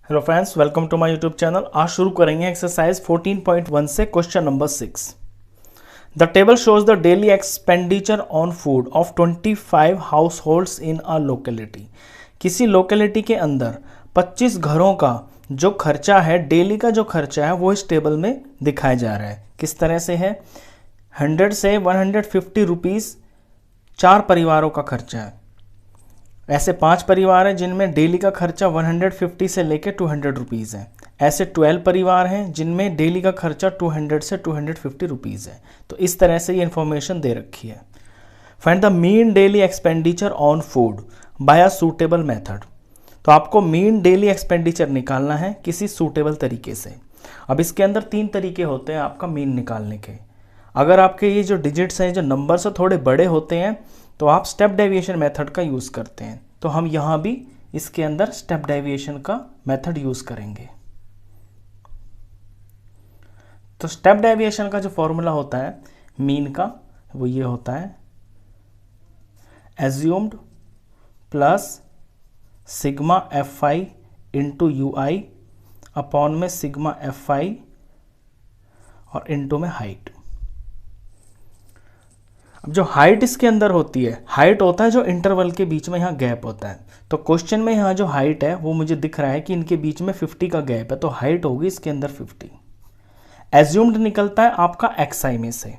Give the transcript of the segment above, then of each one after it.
Hello friends, welcome to my YouTube channel. आज शुरू करेंगे एक्सरसाइज 14.1 से question number 6। The table shows the daily expenditure on food of 25 households in a locality. किसी locality के अंदर 25 घरों का जो खर्चा है, डेली का जो खर्चा है, वो इस टेबल में दिखाया जा रहा है। किस तरह से है? 100 से 150 रुपीज़ 4 परिवारों का खर्चा है। ऐसे 5 परिवार हैं जिनमें डेली का खर्चा 150 से लेकर 200 रुपीज़ है। ऐसे 12 परिवार हैं जिनमें डेली का खर्चा 200 से 250 रुपीज़ है। तो इस तरह से ये इन्फॉर्मेशन दे रखी है। Find the mean daily expenditure on food by a suitable method. तो आपको मीन डेली एक्सपेंडिचर निकालना है किसी सूटेबल तरीके से। अब इसके अंदर 3 तरीके होते हैं आपका मीन निकालने के। अगर आपके ये जो डिजिट्स हैं, जो नंबर से थोड़े बड़े होते हैं, तो आप स्टेप डेविएशन मेथड का यूज़ करते हैं। तो हम यहाँ भी इसके अंदर स्टेप डेविएशन का मेथड यूज़ करेंगे। तो स्टेप डेविएशन का जो फॉर्मूला होता है मीन का, वो ये होता है assumed plus sigma F I into you I upon में सिग्मा एफ आई और इंटू में हाइट। अब जो हाइट इसके अंदर होती है, हाइट होता है जो इंटरवल के बीच में यहाँ गैप होता है। तो क्वेश्चन में यहाँ जो हाइट है वो मुझे दिख रहा है कि इनके बीच में 50 का गैप है, तो हाइट होगी इसके अंदर 50। एज्यूम्ड निकलता है आपका एक्स आई में से,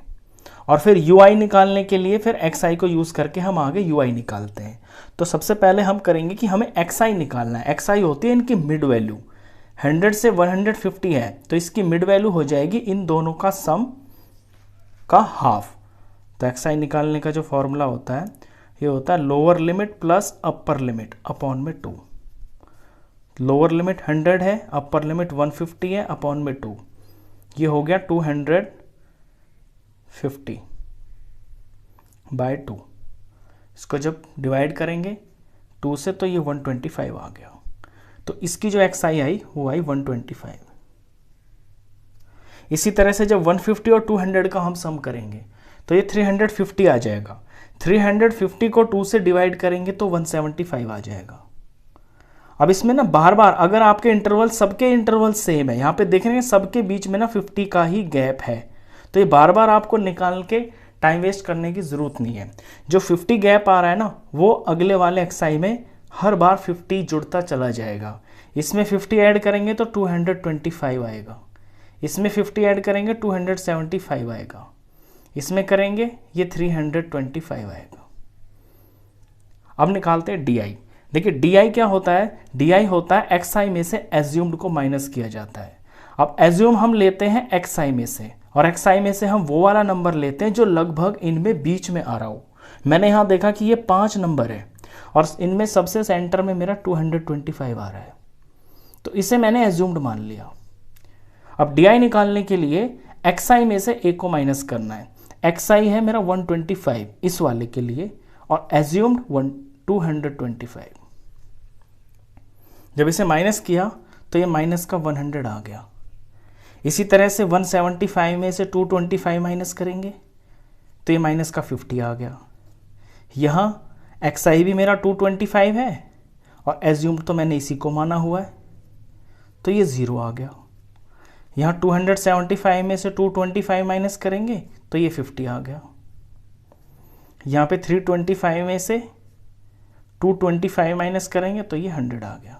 और फिर यू आई निकालने के लिए फिर एक्स आई को यूज़ करके हम आगे यू आई निकालते हैं। तो सबसे पहले हम करेंगे कि हमें एक्स आई निकालना है। एक्स आई होती है इनकी मिड वैल्यू। 100 से 150 है तो इसकी मिड वैल्यू हो जाएगी इन दोनों का सम का हाफ। तो एक्स आई निकालने का जो फॉर्मूला होता है ये होता है lower limit plus upper limit upon में 2। लोअर लिमिट 100 है, अपर लिमिट 150 है, अपॉन में 2। ये हो गया 250 बाय 2। इसको जब डिवाइड करेंगे 2 से तो ये 125 आ गया। तो इसकी जो एक्स आई आई वो आई 125। इसी तरह से जब 150 और 200 का हम सम करेंगे तो ये 350 आ जाएगा। 350 को 2 से डिवाइड करेंगे तो 175 आ जाएगा। अब इसमें ना बार बार अगर आपके इंटरवल, सबके इंटरवल सेम है, यहाँ पे देख रहे हैं सबके बीच में ना 50 का ही गैप है, तो ये बार बार आपको निकाल के टाइम वेस्ट करने की ज़रूरत नहीं है। जो 50 गैप आ रहा है ना वो अगले वाले एक्सआई में हर बार 50 जुड़ता चला जाएगा। इसमें 50 ऐड करेंगे तो 225 आएगा, इसमें 50 ऐड करेंगे 275 आएगा, इसमें करेंगे ये 325 आएगा। अब निकालते हैं डी आई। देखिए डी आई क्या होता है? डी आई होता है एक्स आई में से एज्यूम्ड को माइनस किया जाता है। अब एज्यूम हम लेते हैं एक्स आई में से, और एक्स आई में से हम वो वाला नंबर लेते हैं जो लगभग इनमें बीच में आ रहा हो। मैंने यहाँ देखा कि ये 5 नंबर है और इनमें सबसे सेंटर में मेरा 225 आ रहा है, तो इसे मैंने एज्यूम्ड मान लिया। अब डी आई निकालने के लिए एक्स आई में से एक को माइनस करना है। एक्स आई है मेरा 125 इस वाले के लिए, और एज्यूम्ड 225। जब इसे माइनस किया तो ये माइनस का 100 आ गया। इसी तरह से 175 में से 225 माइनस करेंगे तो ये माइनस का 50 आ गया। यहाँ एक्स आई भी मेरा 225 है और एज्यूम्ड तो मैंने इसी को माना हुआ है, तो ये 0 आ गया। यहाँ 275 में से 225 माइनस करेंगे तो ये 50 आ गया। यहाँ पे 325 में से 225 माइनस करेंगे तो ये 100 आ गया।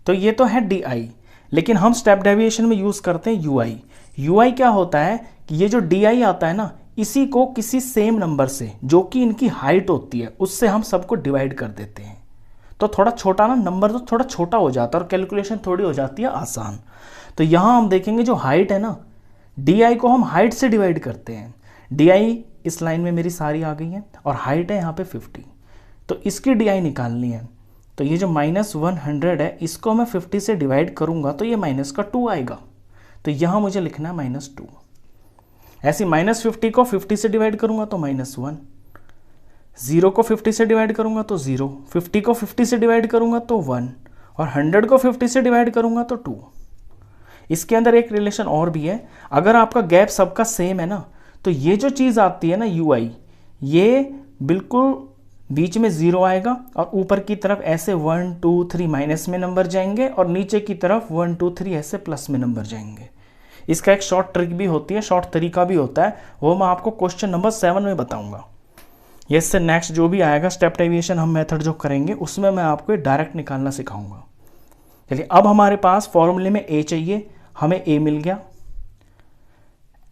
तो ये तो है डी आई, लेकिन हम स्टेप डेविएशन में यूज़ करते हैं यू आई। यू आई क्या होता है कि ये जो डी आई आता है ना, इसी को किसी सेम नंबर से जो कि इनकी हाइट होती है उससे हम सबको डिवाइड कर देते हैं। तो थोड़ा छोटा ना नंबर, तो थोड़ा छोटा हो जाता है और कैलकुलेशन थोड़ी हो जाती है आसान। तो यहाँ हम देखेंगे जो हाइट है ना, डी आई को हम हाइट से डिवाइड करते हैं। डी आई इस लाइन में मेरी सारी आ गई है और हाइट है यहाँ पे 50, तो इसकी डी आई निकालनी है। तो ये जो -100 है इसको मैं 50 से डिवाइड करूँगा तो ये माइनस का 2 आएगा, तो यहाँ मुझे लिखना है -2। ऐसे -50 को 50 से डिवाइड करूँगा तो -1, 0 को 50 से डिवाइड करूँगा तो 0, 50 को 50 से डिवाइड करूँगा तो 1, और 100 को 50 से डिवाइड करूँगा तो 2। इसके अंदर एक रिलेशन और भी है, अगर आपका गैप सबका सेम है ना, तो ये जो चीज़ आती है ना यू आई, ये बिल्कुल बीच में 0 आएगा और ऊपर की तरफ ऐसे 1 2 3 माइनस में नंबर जाएंगे और नीचे की तरफ 1 2 3 ऐसे प्लस में नंबर जाएंगे। इसका एक शॉर्ट ट्रिक भी होती है, शॉर्ट तरीका भी होता है, वो मैं आपको क्वेश्चन नंबर 7 में बताऊंगा। ये इससे नेक्स्ट जो भी आएगा स्टेप डेविएशन हम मेथड जो करेंगे उसमें मैं आपको डायरेक्ट निकालना सिखाऊंगा। चलिए अब हमारे पास फॉर्मूले में ए चाहिए, हमें ए मिल गया।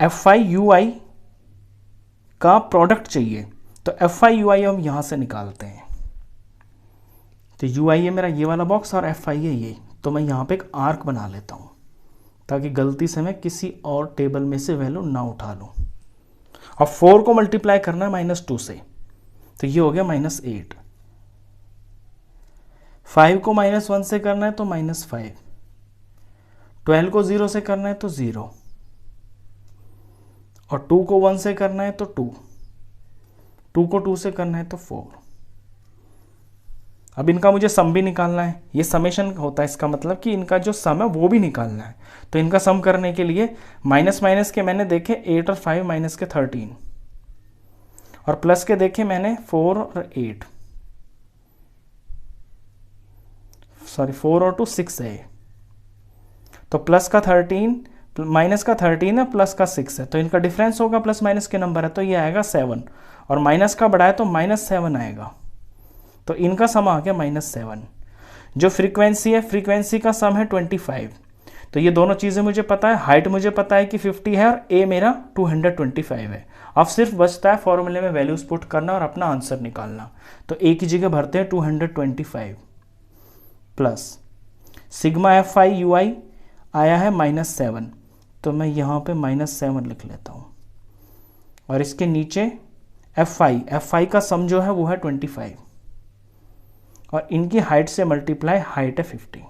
FI UI का प्रोडक्ट चाहिए, तो FI UI हम यहां से निकालते हैं। तो UI है मेरा ये वाला बॉक्स और FI है ये, तो मैं यहां पे एक आर्क बना लेता हूं ताकि गलती से मैं किसी और टेबल में से वैल्यू ना उठा लूं। अब 4 को मल्टीप्लाई करना है -2 से, तो ये हो गया -8। 5 को -1 से करना है तो -5। 12 को 0 से करना है तो 0 और 2 को 1 से करना है तो 2 को 2 से करना है तो 4। अब इनका मुझे सम भी निकालना है, ये समेशन होता है, इसका मतलब कि इनका जो सम है वो भी निकालना है। तो इनका सम करने के लिए माइनस माइनस के मैंने देखे 8 और 5 माइनस के 13 और प्लस के देखे मैंने 4 और 8, सॉरी 4 और 2 6 है। तो प्लस का 13 माइनस का 13 है, प्लस का 6 है, तो इनका डिफरेंस होगा प्लस माइनस के नंबर है, तो ये आएगा 7 और माइनस का बढ़ा है तो -7 आएगा। तो इनका सम आ गया -7। जो फ्रीक्वेंसी है, फ्रीक्वेंसी का सम है 25। तो ये दोनों चीज़ें मुझे पता है, हाइट मुझे पता है कि 50 है और ए मेरा 225 है। अब सिर्फ बचता है फॉर्मूले में वैल्यूज पुट करना और अपना आंसर निकालना। तो ए की जगह भरते हैं 225 प्लस सिग्मा FI UI आया है -7, तो मैं यहाँ पे -7 लिख लेता हूँ और इसके नीचे FI का सम जो है वो है 25 और इनकी हाइट से मल्टीप्लाई, हाइट है 50।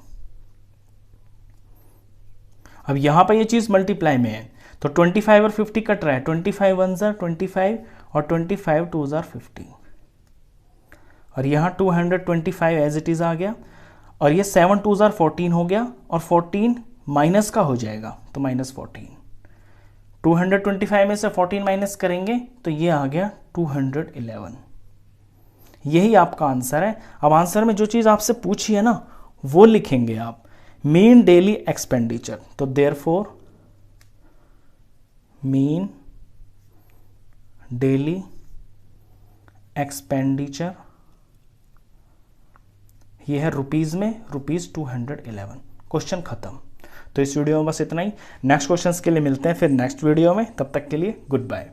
अब यहां पर ये चीज मल्टीप्लाई में है तो 25 और 50 कट रहा है, 25 1 ज़ा 25 और 25 2 ज़ा 50 और यहां 225 एज इट इज आ गया और ये 7 2 ज़ा 14 हो गया और 14 माइनस का हो जाएगा तो -14। 225 में से 14 माइनस करेंगे तो ये आ गया 211। यही आपका आंसर है। अब आंसर में जो चीज़ आपसे पूछी है ना वो लिखेंगे आप, मीन डेली एक्सपेंडिचर। तो देयरफॉर मीन डेली एक्सपेंडिचर ये है रुपीज में, ₹211। क्वेश्चन खत्म। तो इस वीडियो में बस इतना ही। नेक्स्ट क्वेश्चंस के लिए मिलते हैं फिर नेक्स्ट वीडियो में, तब तक के लिए गुड बाय।